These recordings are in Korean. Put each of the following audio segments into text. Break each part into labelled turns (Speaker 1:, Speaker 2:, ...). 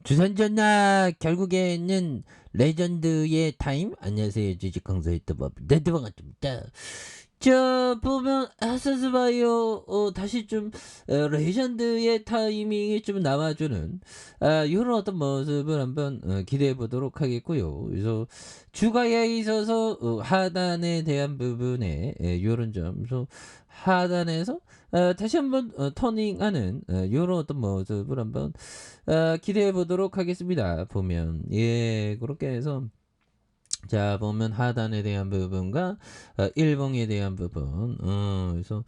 Speaker 1: 주선전나 결국에는 레전드의 타임. 안녕하세요, 주식강사 유튜버 네드 반갑습니다. 자, 보면 하사스바이오 다시 좀 레전드의 타이밍이 좀 나와주는 이런 어떤 모습을 한번 기대해 보도록 하겠고요. 그래서 주가에 있어서 하단에 대한 부분에 이런 점, 그래서 하단에서 다시 한번 터닝하는 이런 어떤 모습을 한번 기대해 보도록 하겠습니다. 보면 그렇게 해서 자 보면 하단에 대한 부분과 일봉에 대한 부분 그래서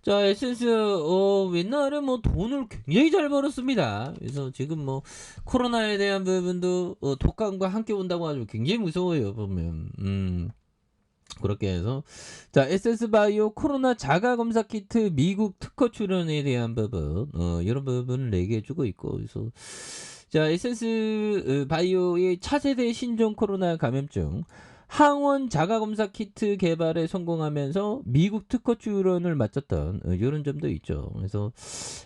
Speaker 1: 자 에센스 옛날에 뭐 돈을 굉장히 잘 벌었습니다. 그래서 지금 뭐 코로나에 대한 부분도 독감과 함께 온다고 아주 굉장히 무서워요. 보면 그렇게 해서 자 에센스 바이오 코로나 자가 검사 키트 미국 특허 출원에 대한 부분 이런 부분을 얘기해 주고 있고, 그래서 자 에센스 바이오의 차세대 신종 코로나 감염증 항원 자가검사 키트 개발에 성공하면서 미국 특허 출원을 마쳤던 이런 점도 있죠. 그래서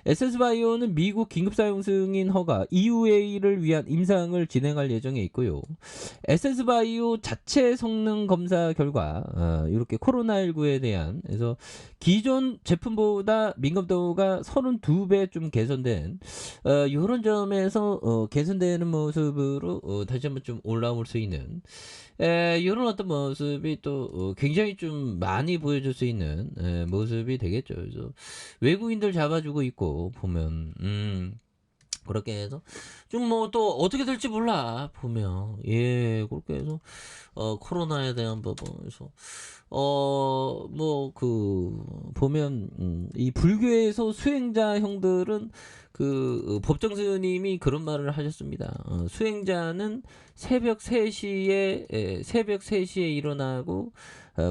Speaker 1: 에센스바이오는 미국 긴급사용 승인 허가 EUA를 위한 임상을 진행할 예정에 있고요. 에센스바이오 자체 성능 검사 결과 이렇게 코로나19에 대한, 그래서 기존 제품보다 민감도가 32배 좀 개선된 이런 점에서 개선되는 모습으로 다시 한번 좀 올라올 수 있는 이런 어떤 모습이 또 굉장히 좀 많이 보여줄 수 있는 모습이 되겠죠. 그래서 외국인들 잡아주고 있고 보면 그렇게 해서 좀 뭐 또 어떻게 될지 몰라 보면 그렇게 해서 코로나에 대한 부분에서 뭐 그 보면 이 불교에서 수행자 형들은 그 법정 스님이 그런 말을 하셨습니다. 수행자는 새벽 3시에 일어나고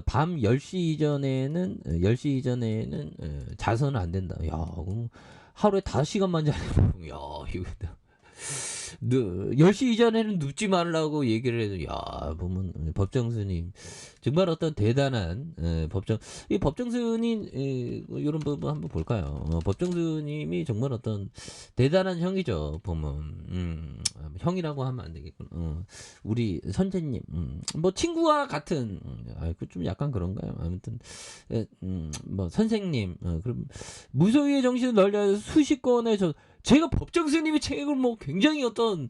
Speaker 1: 밤 10시 이전에는 자서는 안 된다. 야, 그럼 하루에 5시간만 자는 야, 이거 10시 이전에는 눕지 말라고 얘기를 해도, 야, 보면 법정 스님 정말 어떤 대단한 이 법정 스님 이런 부분 한번 볼까요? 법정 스님이 정말 어떤 대단한 형이죠. 보면 형이라고 하면 안 되겠군. 우리 선생님, 뭐 친구와 같은, 좀 약간 그런가요? 아무튼 뭐 선생님, 그럼 무소유의 정신을 널려 수십 건의 제가 법정 스님의 책을 뭐 굉장히 어떤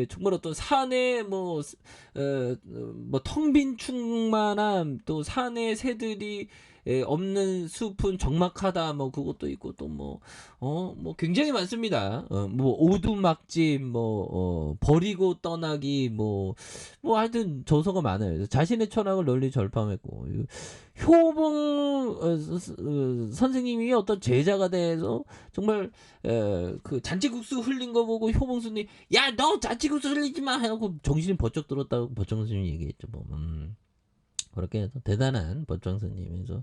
Speaker 1: 정말 어떤 산에 뭐 텅 빈 충만함, 또 산에 새들이 없는 숲은 적막하다, 뭐 그것도 있고, 또 뭐 굉장히 많습니다. 뭐 오두막집, 뭐 버리고 떠나기, 뭐 하여튼 저서가 많아요. 자신의 철학을 널리 절판했고, 효봉 선생님이 어떤 제자가 돼서 정말 그 잔치국수 흘린 거 보고 효봉스님, 야 너 잔치국수 흘리지 마 하고 정신이 번쩍 들었다고 법정 스님이 얘기했죠. 뭐 그렇게 해서 대단한 법정 스님에서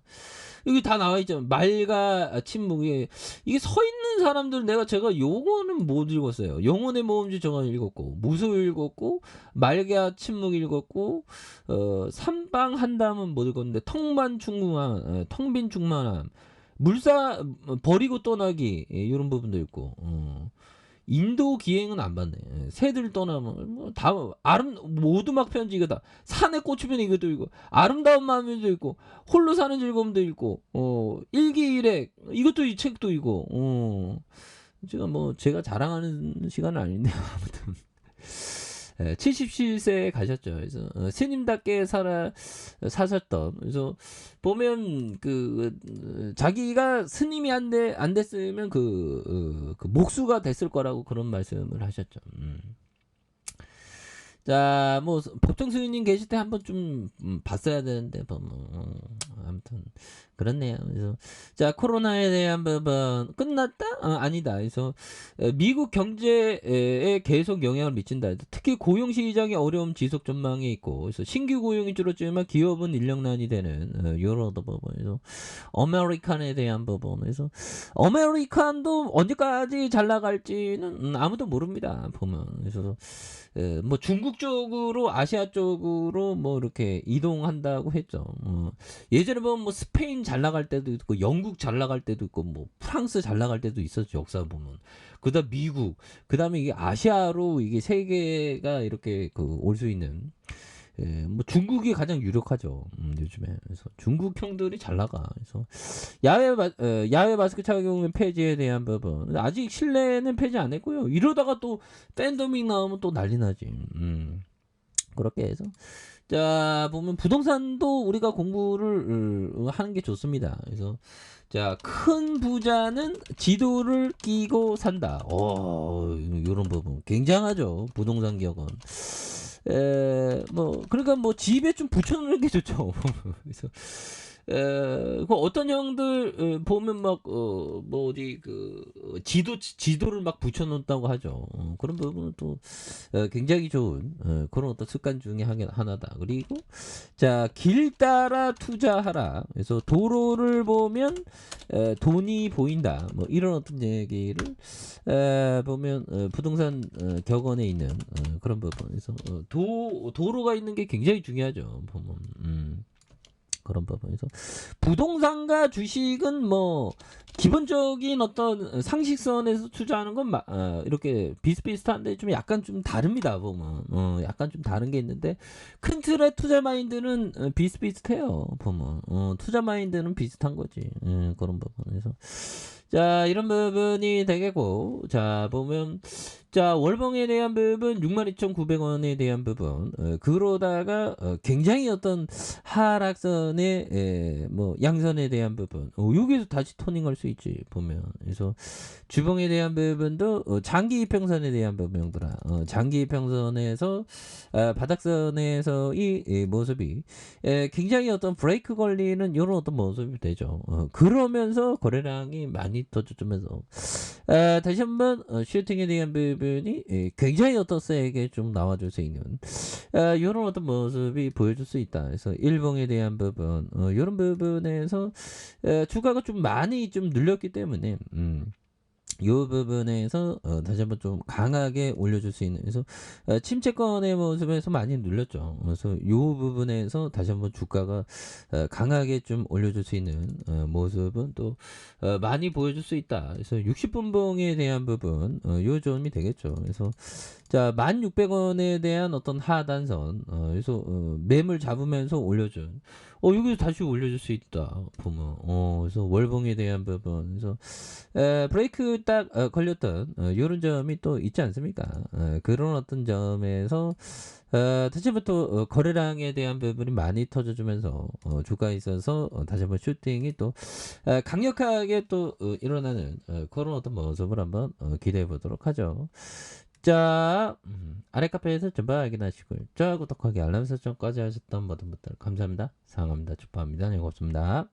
Speaker 1: 여기 다 나와 있죠. 말과 침묵이, 이게 서 있는 사람들, 제가 요거는 못 읽었어요. 영혼의 모험지 저거 읽었고, 무술 읽었고, 말과 침묵 읽었고, 삼방한담은 못 읽었는데, 텅 빈 충만함, 물사 버리고 떠나기, 이런 부분도 있고, 인도 기행은 안 봤네. 새들 떠나면 뭐다 오두막 편지 이거다. 산에 꽂히면 이것도 있고, 아름다운 마음도 있고, 홀로 사는 즐거움도 있고, 일기일획 이것도 이 책도 있고, 제가 자랑하는 시간은 아닌데 아무튼 77세에 가셨죠. 그래서 스님답게 사셨던. 그래서 보면 자기가 스님이 안 됐으면 그 목수가 됐을 거라고 그런 말씀을 하셨죠. 자, 뭐 법정 스님 계실 때 한번 좀 봤어야 되는데 아무튼 그렇네요. 그래서 자 코로나에 대한 부분 끝났다? 아니다. 그래서 미국 경제에 계속 영향을 미친다. 특히 고용 시장의 어려움 지속 전망이 있고, 그래서 신규 고용이 줄었지만 기업은 인력난이 되는 이런 부분. 그래서 아메리칸에 대한 부분. 그래서 아메리칸도 언제까지 잘 나갈지는 아무도 모릅니다. 보면. 그래서 뭐 중국 쪽으로, 아시아 쪽으로 뭐 이렇게 이동한다고 했죠. 예전 예전에 보면 뭐 스페인 잘 나갈 때도 있고 영국 잘 나갈 때도 있고 뭐 프랑스 잘 나갈 때도 있었죠. 역사 보면. 그다음 미국, 그다음에 이게 아시아로 이게 세계가 이렇게 그 올 수 있는 뭐 중국이 가장 유력하죠. 요즘에. 그래서 중국 형들이 잘 나가. 그래서 야외 마스크 착용 폐지에 대한 부분 아직 실내는 폐지 안 했고요. 이러다가 또 팬데믹 나오면 또 난리 나지. 그렇게 해서 자 보면 부동산도 우리가 공부를 하는 게 좋습니다. 그래서 자 큰 부자는 지도를 끼고 산다. 요런 부분 굉장하죠. 부동산 기업은. 뭐 그러니까 뭐 집에 좀 붙여놓는 게 좋죠. 그래서 그 어떤 형들 보면 막 뭐 어디 그 지도를 막 붙여놓는다고 하죠. 그런 부분은 또 굉장히 좋은 그런 어떤 습관 중에 하나다. 그리고 자 길 따라 투자하라. 그래서 도로를 보면 돈이 보인다. 뭐 이런 어떤 얘기를 보면 부동산 격언에 있는 그런 부분에서 도로가 있는 게 굉장히 중요하죠. 보면 그런 부분에서 부동산과 주식은 뭐 기본적인 어떤 상식선에서 투자하는 건 이렇게 비슷비슷한데 좀 약간 좀 다릅니다. 보면 약간 좀 다른 게 있는데 큰 틀의 투자 마인드는 비슷비슷해요. 보면 투자 마인드는 비슷한 거지. 그런 부분에서 자 이런 부분이 되겠고 자 보면 자 월봉에 대한 부분 62,900원에 대한 부분 그러다가 굉장히 어떤 하락선의 뭐 양선에 대한 부분 여기서 다시 토닝할 수 있지 보면. 그래서 주봉에 대한 부분도 장기 이평선에 대한 부분들아 장기 이평선에서 바닥선에서 이 모습이 굉장히 어떤 브레이크 걸리는 이런 어떤 모습이 되죠. 그러면서 거래량이 많이 터져주면서 다시 한번 슈팅에 대한 부분이 굉장히 어떤 세게 좀 나와줄 수 있는 이런 어떤 모습이 보여줄 수 있다. 그래서 일봉에 대한 부분 이런 부분에서 주가가 좀 많이 좀 늘렸기 때문에 이 부분에서 다시 한번 좀 강하게 올려줄 수 있는 그래서 침체권의 모습에서 많이 눌렸죠. 그래서 이 부분에서 다시 한번 주가가 강하게 좀 올려줄 수 있는 모습은 또 많이 보여줄 수 있다. 그래서 60분봉에 대한 부분 요 점이 되겠죠. 그래서 자 1600원에 대한 어떤 하단선 그래서 매물 잡으면서 올려준 여기서 다시 올려줄 수 있다 보면 그래서 월봉에 대한 부분 그래서 브레이크 딱 걸렸던 이런 점이 또 있지 않습니까? 그런 어떤 점에서 다시 한번 또 거래량에 대한 부분이 많이 터져주면서 주가에 있어서 다시 한번 슈팅이 또 강력하게 또 일어나는 그런 어떤 모습을 한번 기대해 보도록 하죠. 자, 아래 카페에서 전부 확인하시고요. 자, 구독하기 알람 설정까지 하셨던 모든 분들 감사합니다. 사랑합니다. 축하합니다. 네, 고맙습니다.